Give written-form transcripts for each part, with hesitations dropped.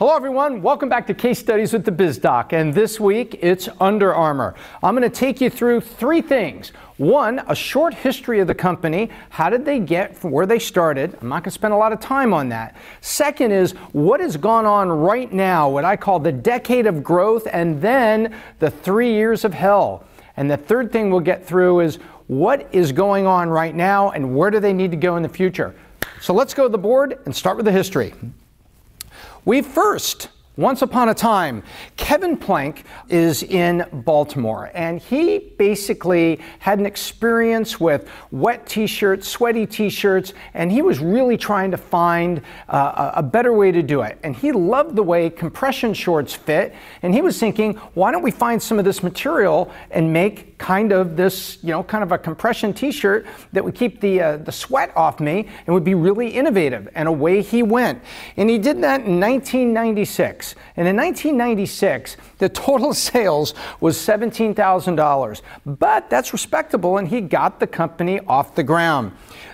Hello everyone, welcome back to Case Studies with the Biz Doc, and this week it's Under Armour. I'm going to take you through three things. One, a short history of the company. How did they get from where they started? I'm not going to spend a lot of time on that. Second is what has gone on right now, what I call the decade of growth, and then the 3 years of hell. And the third thing we'll get through is what is going on right now and where do they need to go in the future. So let's go to the board and start with the history. Once upon a time, Kevin Plank is in Baltimore, and he basically had an experience with wet t-shirts, sweaty t-shirts, and he was really trying to find a better way to do it. And he loved the way compression shorts fit, and he was thinking, why don't we find some of this material and make kind of this, kind of a compression t-shirt that would keep the sweat off me and would be really innovative. And away he went. And he did that in 1996. And in 1996, the total sales was $17,000. But that's respectable, and he got the company off the ground.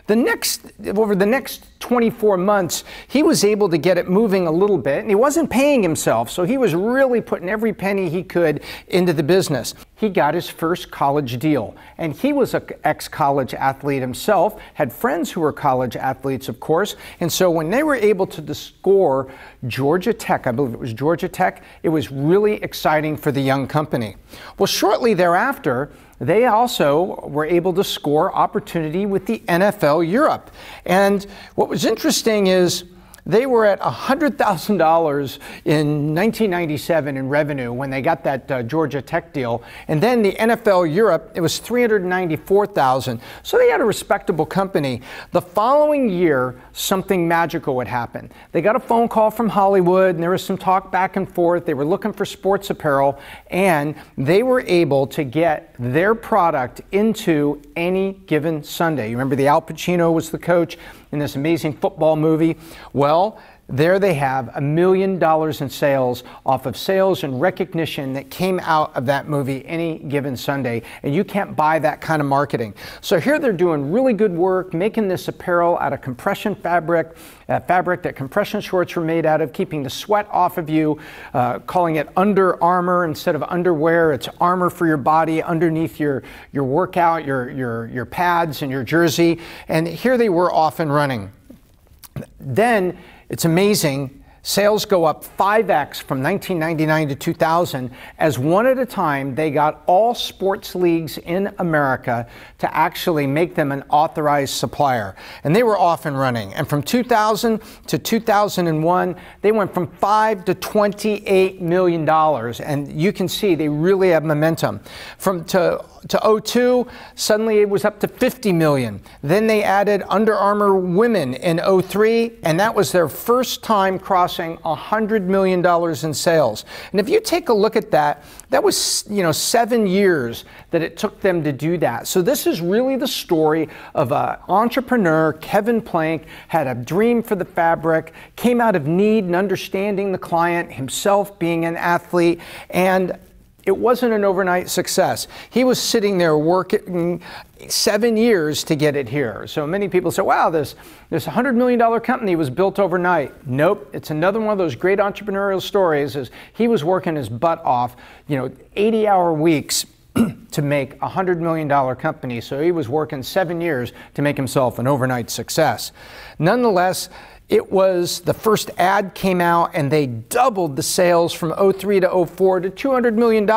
Over the next 24 months, he was able to get it moving a little bit, and he wasn't paying himself, so he was really putting every penny he could into the business. He got his first college deal, and he was an ex-college athlete himself, had friends who were college athletes, of course, and so when they were able to score Georgia Tech, I believe it was Georgia Tech, it was really exciting for the young company. Well, shortly thereafter, they also were able to score opportunity with the NFL Europe. And what was interesting is they were at $100,000 in 1997 in revenue when they got that Georgia Tech deal. And then the NFL Europe, it was $394,000. So they had a respectable company. The following year, something magical would happen. They got a phone call from Hollywood, and there was some talk back and forth. They were looking for sports apparel, and they were able to get their product into Any Given Sunday. You remember Al Pacino was the coach in this amazing football movie? Well, there they have $1 million in sales off of sales and recognition that came out of that movie Any Given Sunday, and you can't buy that kind of marketing. So here they're doing really good work, making this apparel out of compression fabric, fabric that compression shorts were made out of, keeping the sweat off of you, calling it Under Armour instead of underwear. It's armor for your body underneath your workout, your pads and your jersey. And here they were off and running. Then it's amazing. Sales go up 5x from 1999 to 2000 as one at a time they got all sports leagues in America to actually make them an authorized supplier. And they were off and running. And from 2000 to 2001, they went from $5 to $28 million. And you can see they really have momentum. To 02, suddenly it was up to 50 million. Then they added Under Armour Women in 03, and that was their first time crossing $100 million in sales. And if you take a look at that, that was 7 years that it took them to do that. So this is really the story of an entrepreneur. Kevin Plank had a dream for the fabric, came out of need and understanding the client, himself being an athlete, and it wasn't an overnight success. He was sitting there working 7 years to get it here. So many people say, wow, this $100 million company was built overnight. Nope, it's another one of those great entrepreneurial stories. Is he was working his butt off, 80-hour weeks to make a $100 million company. So he was working 7 years to make himself an overnight success. Nonetheless, it was the first ad came out and they doubled the sales from 03 to 04 to $200 million.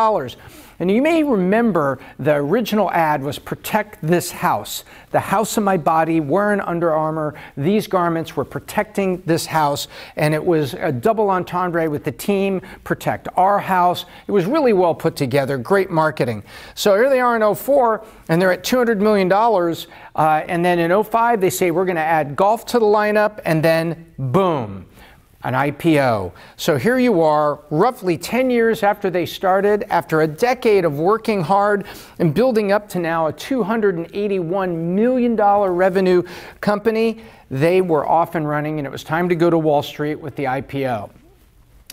And you may remember the original ad was protect this house. The house of my body, wearing Under Armour. These garments were protecting this house. And it was a double entendre with the team, protect our house. It was really well put together, great marketing. So here they are in 04 and they're at $200 million. And then in 05, they say we're going to add golf to the lineup, and then boom, an IPO. So here you are, roughly 10 years after they started, after a decade of working hard and building up to now a $281 million revenue company. They were off and running, and it was time to go to Wall Street with the IPO.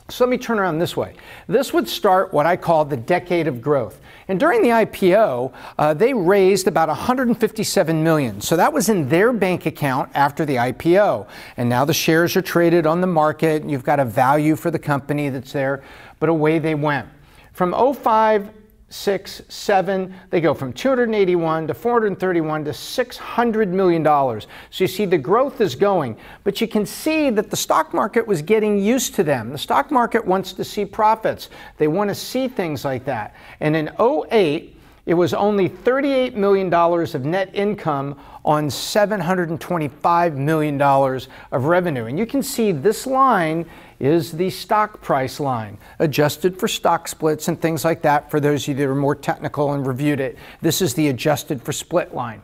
So let me turn around this way. This would start what I call the decade of growth. And during the IPO, they raised about $157 million. So that was in their bank account after the IPO. And now the shares are traded on the market. And you've got a value for the company that's there. But away they went. From 05, 6, 7, they go from 281 to 431 to $600 million. So you see the growth is going, but you can see that the stock market was getting used to them. The stock market wants to see profits. They want to see things like that. And in 08, it was only $38 million of net income on $725 million of revenue. And you can see this line is the stock price line, adjusted for stock splits and things like that. For those of you that are more technical and reviewed it, this is the adjusted for split line.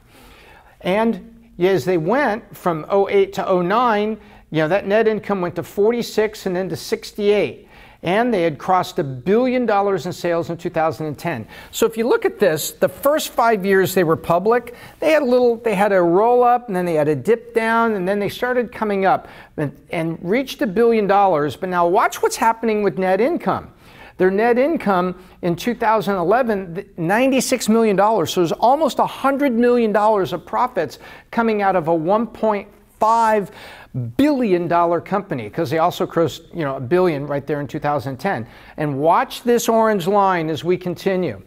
And as they went from 08 to 09, that net income went to 46 and then to 68. And they had crossed $1 billion in sales in 2010. So if you look at this, the first 5 years they were public, they had a roll up, and then they had a dip down, and then they started coming up and reached $1 billion. But now watch what's happening with net income. Their net income in 2011, $96 million. So there's almost $100 million of profits coming out of a $1.5 billion company, because they also crossed $1 billion right there in 2010. And watch this orange line as we continue.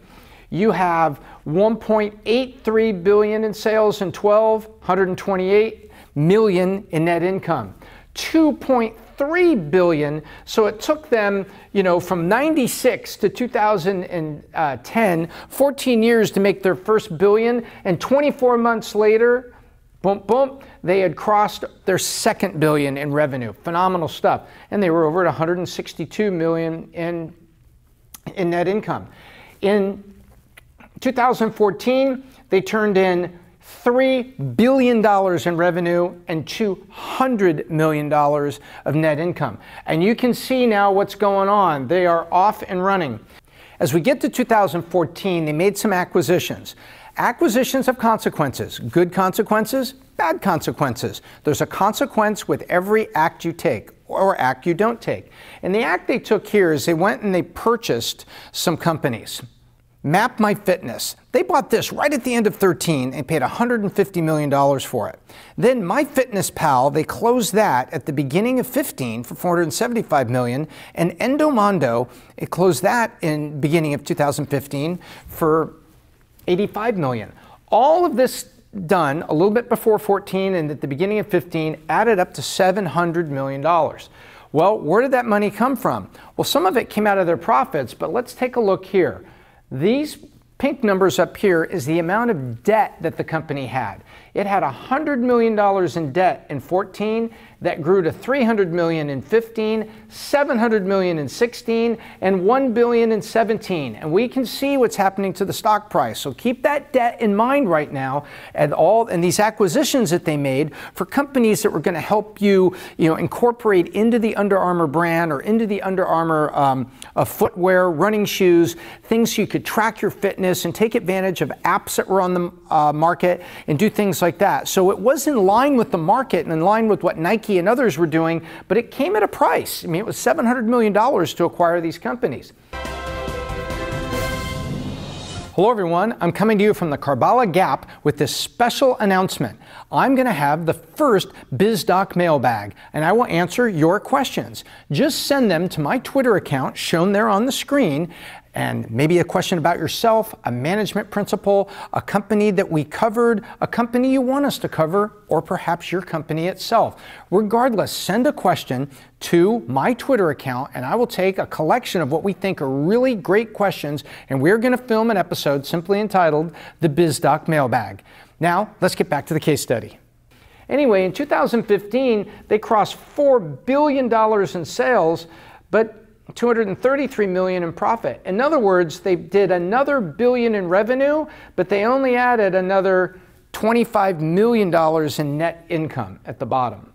You have $1.83 billion in sales in 12, $128 million in net income, $2.3 billion. So it took them, from 96 to 2010, 14 years to make their first billion, and 24 months later, boom, boom, they had crossed their second billion in revenue. Phenomenal stuff. And they were over at $162 million in net income. In 2014, they turned in $3 billion in revenue and $200 million of net income. And you can see now what's going on. They are off and running. As we get to 2014, they made some acquisitions. Acquisitions have consequences, good consequences, bad consequences. There's a consequence with every act you take or act you don't take. And the act they took here is they went and they purchased some companies. MapMyFitness, they bought this right at the end of 13 and paid $150 million for it. Then MyFitnessPal, they closed that at the beginning of 15 for $475 million. And Endomondo, it closed that in beginning of 2015 for $85 million. All of this done a little bit before 14 and at the beginning of 15 added up to $700 million. Well, where did that money come from? Well, some of it came out of their profits, but let's take a look here. These pink numbers up here is the amount of debt that the company had. It had $100 million in debt in 14, that grew to $300 million in 15, $700 million in 16, and $1 billion in 17. And we can see what's happening to the stock price. So keep that debt in mind right now, and these acquisitions that they made for companies that were going to help you, incorporate into the Under Armour brand or into the Under Armour footwear, running shoes, things so you could track your fitness and take advantage of apps that were on the market and do things like that. So it was in line with the market and in line with what Nike and others were doing, but it came at a price. I mean, it was $700 million to acquire these companies. Hello everyone, I'm coming to you from the Karbala Gap with this special announcement. I'm going to have the first BizDoc mailbag, and I will answer your questions. Just send them to my Twitter account shown there on the screen, and maybe a question about yourself, a management principle, a company that we covered, a company you want us to cover, or perhaps your company itself. Regardless, send a question to my Twitter account, and I will take a collection of what we think are really great questions, and we're going to film an episode simply entitled The BizDoc Mailbag. Now, let's get back to the case study. Anyway, in 2015, they crossed $4 billion in sales, but $233 million in profit. In other words, they did another billion in revenue, but they only added another $25 million in net income at the bottom.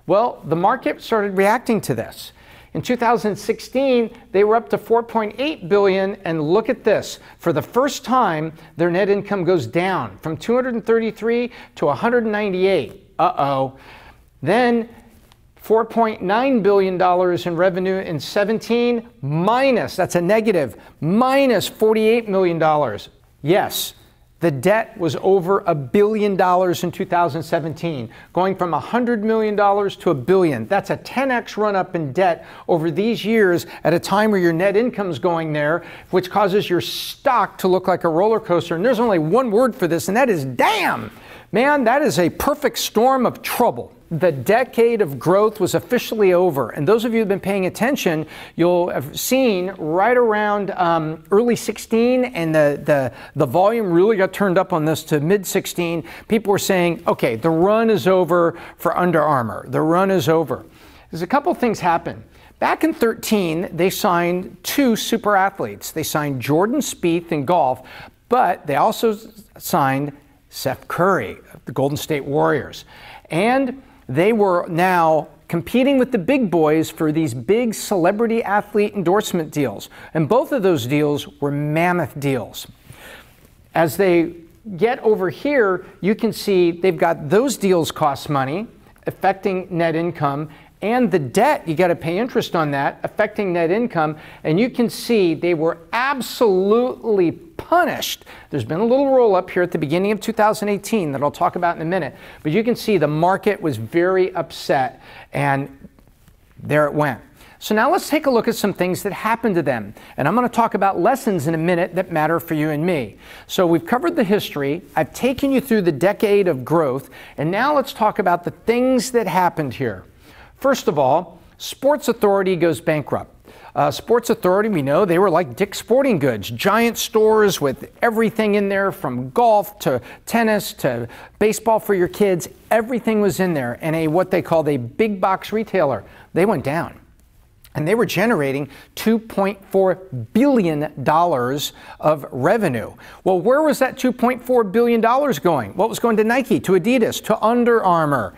Well, the market started reacting to this. In 2016, they were up to $4.8 billion, and look at this. For the first time, their net income goes down from 233 to 198. Uh-oh. Then $4.9 billion in revenue in 17, that's a negative, minus $48 million. Yes, the debt was over $1 billion in 2017, going from $100 million to $1 billion. That's a 10x run up in debt over these years at a time where your net income's going there, which causes your stock to look like a roller coaster. And there's only one word for this, and that is damn. Man, that is a perfect storm of trouble. The decade of growth was officially over. And those of you who have been paying attention, you'll have seen right around early 16, and the volume really got turned up on this to mid 16. People were saying, okay, the run is over for Under Armour. The run is over. There's a couple things happen. Back in 13, they signed 2 super athletes. They signed Jordan Spieth in golf, but they also signed Steph Curry of the Golden State Warriors. And they were now competing with the big boys for these big celebrity athlete endorsement deals. And both of those deals were mammoth deals. As they get over here, you can see they've got those deals cost money, affecting net income, and the debt, you got to pay interest on that, affecting net income. And you can see they were absolutely punished. There's been a little roll up here at the beginning of 2018 that I'll talk about in a minute. But you can see the market was very upset, and there it went. So now let's take a look at some things that happened to them. And I'm going to talk about lessons in a minute that matter for you and me. So we've covered the history. I've taken you through the decade of growth. And now let's talk about the things that happened here. First of all, Sports Authority goes bankrupt. Sports Authority, we know, they were like Dick's Sporting Goods, giant stores with everything in there, from golf to tennis to baseball for your kids. Everything was in there. And what they called a big box retailer, they went down. And they were generating $2.4 billion of revenue. Well, where was that $2.4 billion going? What was going to Nike, to Adidas, to Under Armour?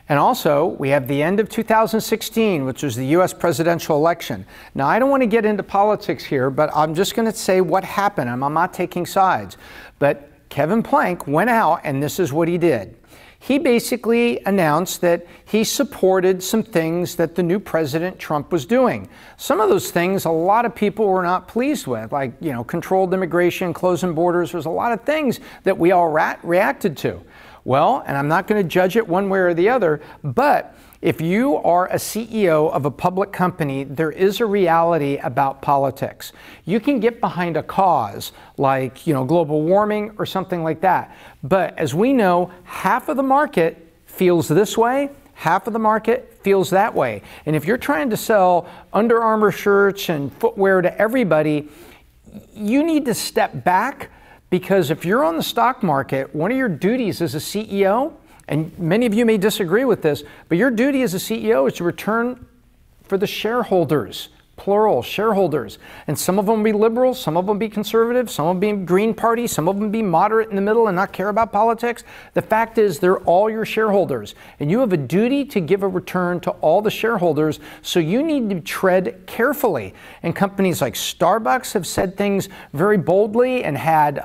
And also, we have the end of 2016, which was the U.S. presidential election. Now, I don't want to get into politics here, but I'm just going to say what happened. I'm not taking sides. But Kevin Plank went out, and this is what he did. He basically announced that he supported some things that the new President Trump was doing. Some of those things a lot of people were not pleased with, like, you know, controlled immigration, closing borders. There's a lot of things that we all reacted to. Well, and I'm not going to judge it one way or the other, but if you are a CEO of a public company, there is a reality about politics. You can get behind a cause like, you know, global warming or something like that. But as we know, half of the market feels this way, half of the market feels that way. And if you're trying to sell Under Armour shirts and footwear to everybody, you need to step back. Because if you're on the stock market, one of your duties as a CEO, and many of you may disagree with this, but your duty as a CEO is to return for the shareholders, plural, shareholders. And some of them will be liberals, some of them will be conservative, some will be Green Party, some of them will be moderate in the middle and not care about politics. The fact is, they're all your shareholders. And you have a duty to give a return to all the shareholders, so you need to tread carefully. And companies like Starbucks have said things very boldly and had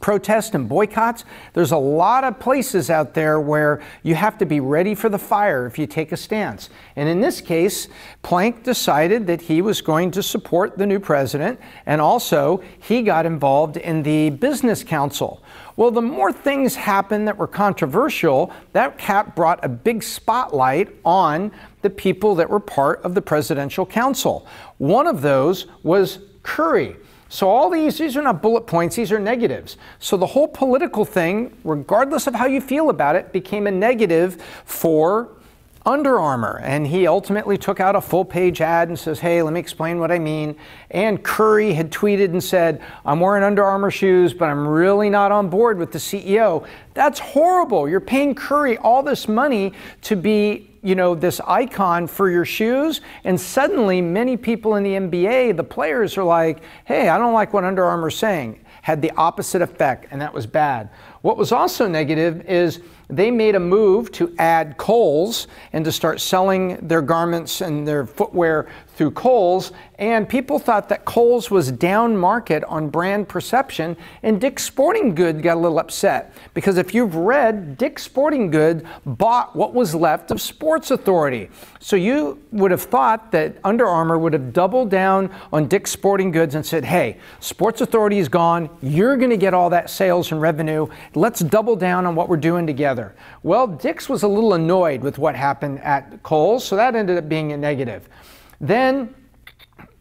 protests and boycotts. There's a lot of places out there where you have to be ready for the fire if you take a stance. And in this case, Plank decided that he was going to support the new president, and also he got involved in the business council. Well, the more things happened that were controversial, that brought a big spotlight on the people that were part of the presidential council. One of those was Curry. So all these are not bullet points, these are negatives. So the whole political thing, regardless of how you feel about it, became a negative for Under Armour. And he ultimately took out a full-page ad and says, hey, let me explain what I mean. And Curry had tweeted and said, I'm wearing Under Armour shoes, but I'm really not on board with the CEO. That's horrible. You're paying Curry all this money to be, you know, this icon for your shoes, and suddenly many people in the NBA, the players, are like, hey, I don't like what Under Armour's saying. Had the opposite effect, and that was bad. What was also negative is they made a move to add Kohl's and to start selling their garments and their footwear through Kohl's, and people thought that Kohl's was down market on brand perception, and Dick's Sporting Goods got a little upset because if you've read, Dick's Sporting Goods bought what was left of Sports Authority. So you would have thought that Under Armour would have doubled down on Dick's Sporting Goods and said, hey, Sports Authority is gone, you're going to get all that sales and revenue, let's double down on what we're doing together. Well, Dick's was a little annoyed with what happened at Kohl's, so that ended up being a negative. Then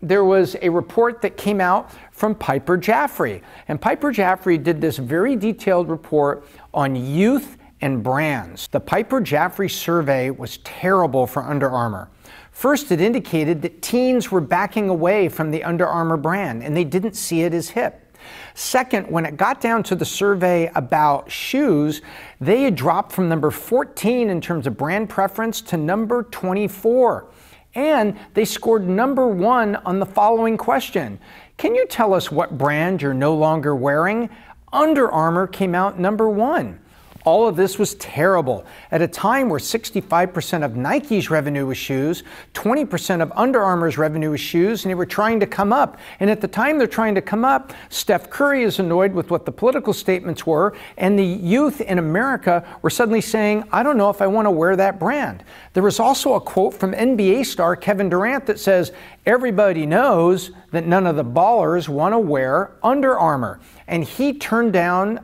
there was a report that came out from Piper Jaffray. And Piper Jaffray did this very detailed report on youth and brands. The Piper Jaffray survey was terrible for Under Armour. First, it indicated that teens were backing away from the Under Armour brand, and they didn't see it as hip. Second, when it got down to the survey about shoes, they had dropped from number 14 in terms of brand preference to number 24. And they scored number 1 on the following question. Can you tell us what brand you're no longer wearing? Under Armour came out number 1. All of this was terrible. At a time where 65% of Nike's revenue was shoes, 20% of Under Armour's revenue was shoes, and they were trying to come up. And at the time they're trying to come up, Steph Curry is annoyed with what the political statements were, and the youth in America were suddenly saying, I don't know if I want to wear that brand. There was also a quote from NBA star Kevin Durant that says, everybody knows that none of the ballers want to wear Under Armour. And he turned down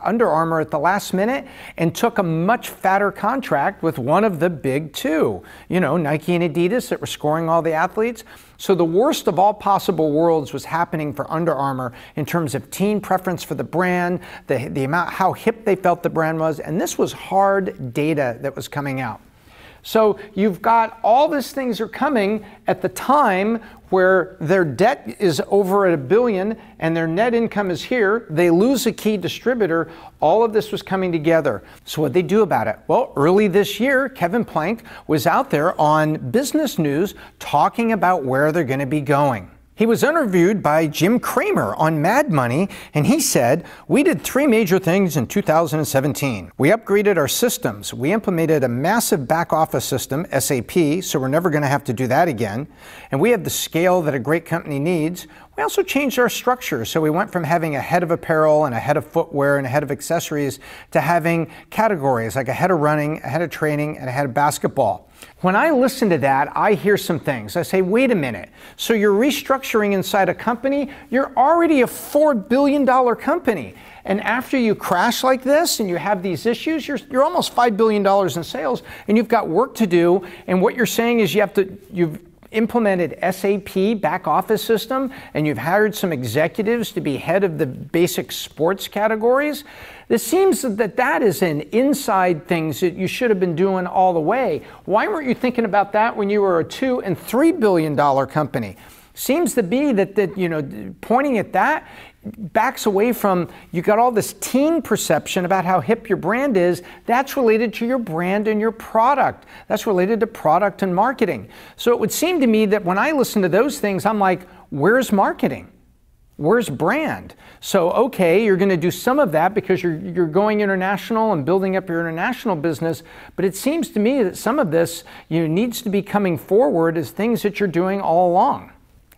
Under Armour at the last minute and took a much fatter contract with one of the big two, Nike and Adidas that were scoring all the athletes. So the worst of all possible worlds was happening for Under Armour in terms of teen preference for the brand, the amount, how hip they felt the brand was, and this was hard data that was coming out. So you've got all these things are coming at the time where their debt is over at $1 billion and their net income is here. They lose a key distributor. All of this was coming together. So what they do about it? Well, early this year, Kevin Plank was out there on Business News talking about where they're going to be going. He was interviewed by Jim Cramer on Mad Money, and he said, we did 3 major things in 2017. We upgraded our systems. We implemented a massive back office system, SAP, so we're never going to have to do that again. And we have the scale that a great company needs. We also changed our structure. So we went from having a head of apparel and a head of footwear and a head of accessories to having categories like a head of running, a head of training, and a head of basketball. When I listen to that, I hear some things. I say, wait a minute. So you're restructuring inside a company? You're already a $4 billion company. And after you crash like this and you have these issues, you're almost $5 billion in sales and you've got work to do. And what you're saying is you've implemented SAP back office system and you've hired some executives to be head of the basic sports categories. It seems that is an inside things that you should have been doing all the way. Why weren't you thinking about that when you were a $2 and $3 billion company? Seems to be that pointing at that backs away from, you got all this teen perception about how hip your brand is. That's related to your brand and your product. That's related to product and marketing. So it would seem to me that when I listen to those things, I'm like, where's marketing? Where's brand? So, okay, you're going to do some of that because you're going international and building up your international business, but it seems to me that some of this needs to be coming forward as things that you're doing all along.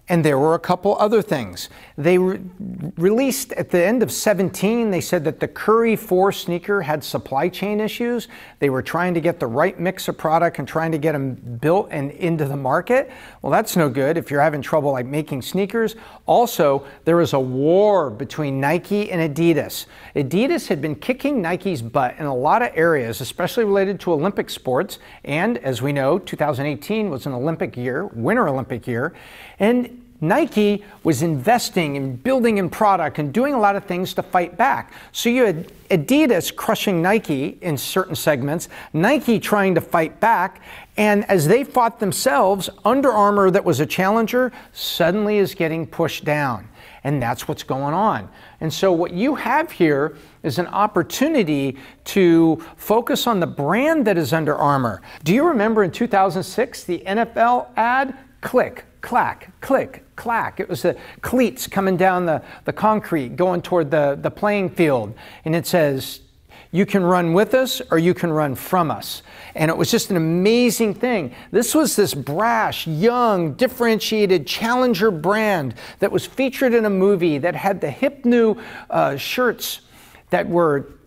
And there were a couple other things. They released at the end of 17, they said that the Curry 4 sneaker had supply chain issues. They were trying to get the right mix of product and trying to get them built and into the market. Well, that's no good if you're having trouble like making sneakers. Also, there was a war between Nike and Adidas. Adidas had been kicking Nike's butt in a lot of areas, especially related to Olympic sports. And as we know, 2018 was an Olympic year, Winter Olympic year. And Nike was investing in building in product and doing a lot of things to fight back. So you had Adidas crushing Nike in certain segments, Nike trying to fight back, and as they fought themselves, Under Armour, that was a challenger, suddenly is getting pushed down. And that's what's going on. And so what you have here is an opportunity to focus on the brand that is Under Armour. Do you remember in 2006, the NFL ad? Click, clack, click, clack. It was the cleats coming down the concrete, going toward the playing field. And it says, You can run with us or you can run from us. And it was just an amazing thing. This was this brash, young, differentiated challenger brand that was featured in a movie that had the hip new shirts that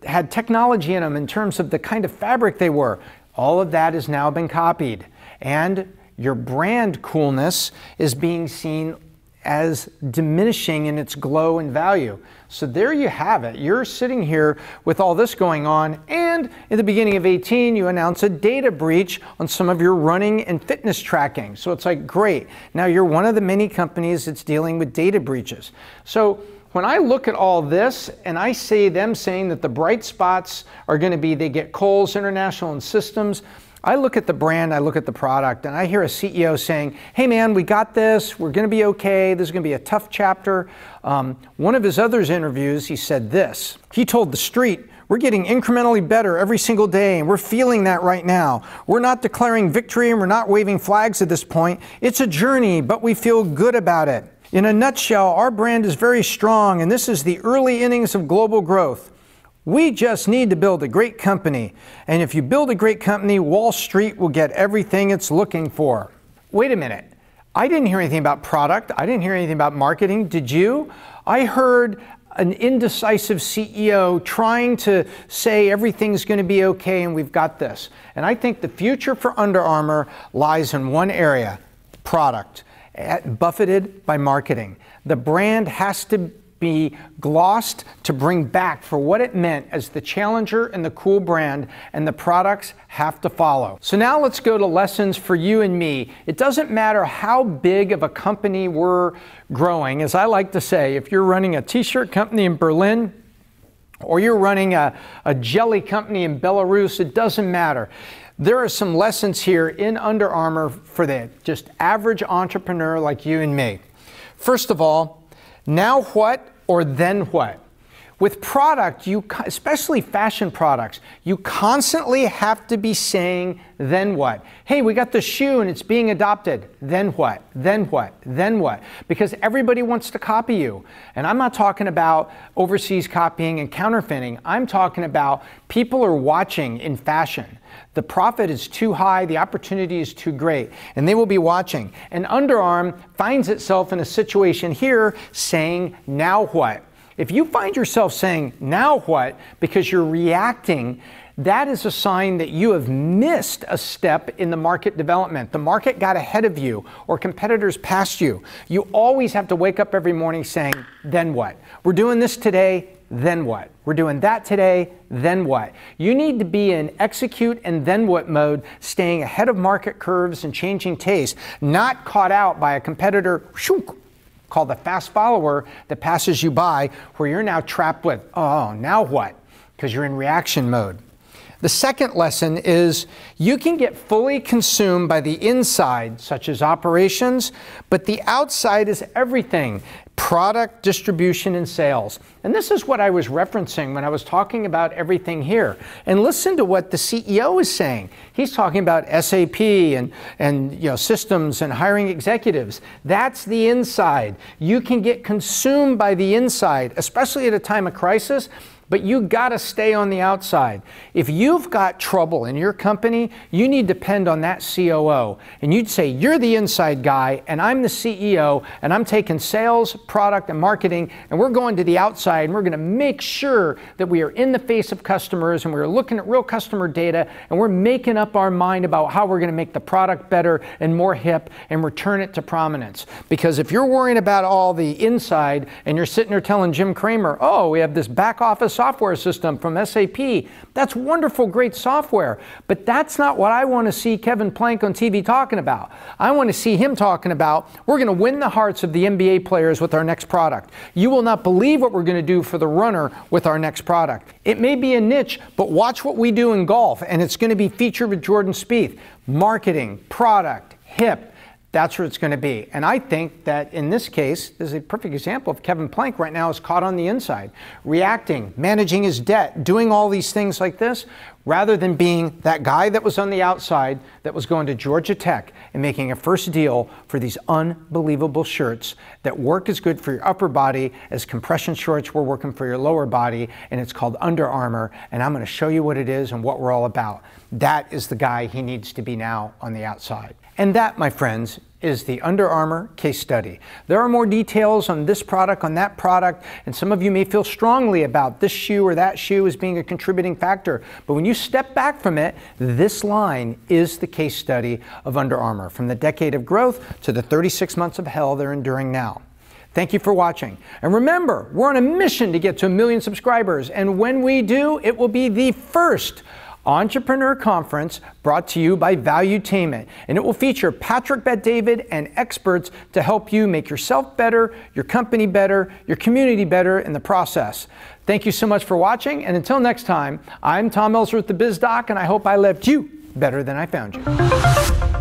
had technology in them in terms of the kind of fabric they were. All of that has now been copied. And your brand coolness is being seen as diminishing in its glow and value. So there you have it. You're sitting here with all this going on, and in the beginning of 18, you announce a data breach on some of your running and fitness tracking. So it's like, great. Now you're one of the many companies that's dealing with data breaches. So when I look at all this and I see them saying that the bright spots are going to be they get Kohl's, International, and Systems, I look at the brand, I look at the product, and I hear a CEO saying, hey man, we got this, we're going to be okay, this is going to be a tough chapter. One of his other interviews, he said this. He told the street, we're getting incrementally better every single day, and we're feeling that right now. We're not declaring victory and we're not waving flags at this point. It's a journey, but we feel good about it. In a nutshell, our brand is very strong, and this is the early innings of global growth. We just need to build a great company. And if you build a great company, Wall Street will get everything it's looking for. Wait a minute. I didn't hear anything about product. I didn't hear anything about marketing. Did you? I heard an indecisive CEO trying to say everything's going to be okay and we've got this. And I think the future for Under Armour lies in one area, product, buffeted by marketing. The brand has to be glossed to bring back for what it meant as the challenger and the cool brand, and the products have to follow. So now let's go to lessons for you and me. It doesn't matter how big of a company we're growing. As I like to say, if you're running a t-shirt company in Berlin or you're running a jelly company in Belarus, it doesn't matter. There are some lessons here in Under Armour for the just average entrepreneur like you and me. First of all, now what or then what? With product, especially fashion products, you constantly have to be saying, then what? Hey, we got the shoe and it's being adopted. Then what? Then what? Then what? Because everybody wants to copy you. And I'm not talking about overseas copying and counterfeiting. I'm talking about people are watching in fashion. The profit is too high, the opportunity is too great, and they will be watching. And Under Armour finds itself in a situation here saying, now what? If you find yourself saying, now what, because you're reacting, that is a sign that you have missed a step in the market development. The market got ahead of you, or competitors passed you. You always have to wake up every morning saying, then what? We're doing this today, then what? We're doing that today, then what? You need to be in execute and then what mode, staying ahead of market curves and changing taste, not caught out by a competitor called the fast follower that passes you by, where you're now trapped with, oh, now what? Because you're in reaction mode. The second lesson is you can get fully consumed by the inside, such as operations, but the outside is everything. Product, distribution, and sales. And this is what I was referencing when I was talking about everything here. And listen to what the CEO is saying. He's talking about SAP and systems and hiring executives. That's the inside. You can get consumed by the inside, especially at a time of crisis. But you gotta stay on the outside. If you've got trouble in your company, you need to depend on that COO. And you'd say, you're the inside guy, and I'm the CEO, and I'm taking sales, product, and marketing, and we're going to the outside, and we're gonna make sure that we are in the face of customers, and we're looking at real customer data, and we're making up our mind about how we're gonna make the product better and more hip, and return it to prominence. Because if you're worrying about all the inside, and you're sitting there telling Jim Cramer, oh, we have this back office software system from SAP. That's wonderful, great software. But that's not what I want to see Kevin Plank on TV talking about. I want to see him talking about, we're going to win the hearts of the NBA players with our next product. You will not believe what we're going to do for the runner with our next product. It may be a niche, but watch what we do in golf, and it's going to be featured with Jordan Spieth. Marketing, product, hip. That's where it's going to be. And I think that in this case, this is a perfect example of Kevin Plank right now is caught on the inside, reacting, managing his debt, doing all these things like this. rather than being that guy that was on the outside that was going to Georgia Tech and making a first deal for these unbelievable shirts that work as good for your upper body as compression shorts were working for your lower body, and it's called Under Armour, and I'm going to show you what it is and what we're all about. That is the guy he needs to be now on the outside. And that, my friends, is the Under Armour case study. There are more details on this product, on that product, and some of you may feel strongly about this shoe or that shoe as being a contributing factor. But when you step back from it, this line is the case study of Under Armour, from the decade of growth to the 36 months of hell they're enduring now. Thank you for watching. And remember, we're on a mission to get to 1 million subscribers. And when we do, it will be the first Entrepreneur Conference brought to you by Valuetainment, and it will feature Patrick Bet-David and experts to help you make yourself better, your company better, your community better in the process. Thank you so much for watching, and until next time, I'm Tom Ellsworth, the Biz Doc, and I hope I left you better than I found you.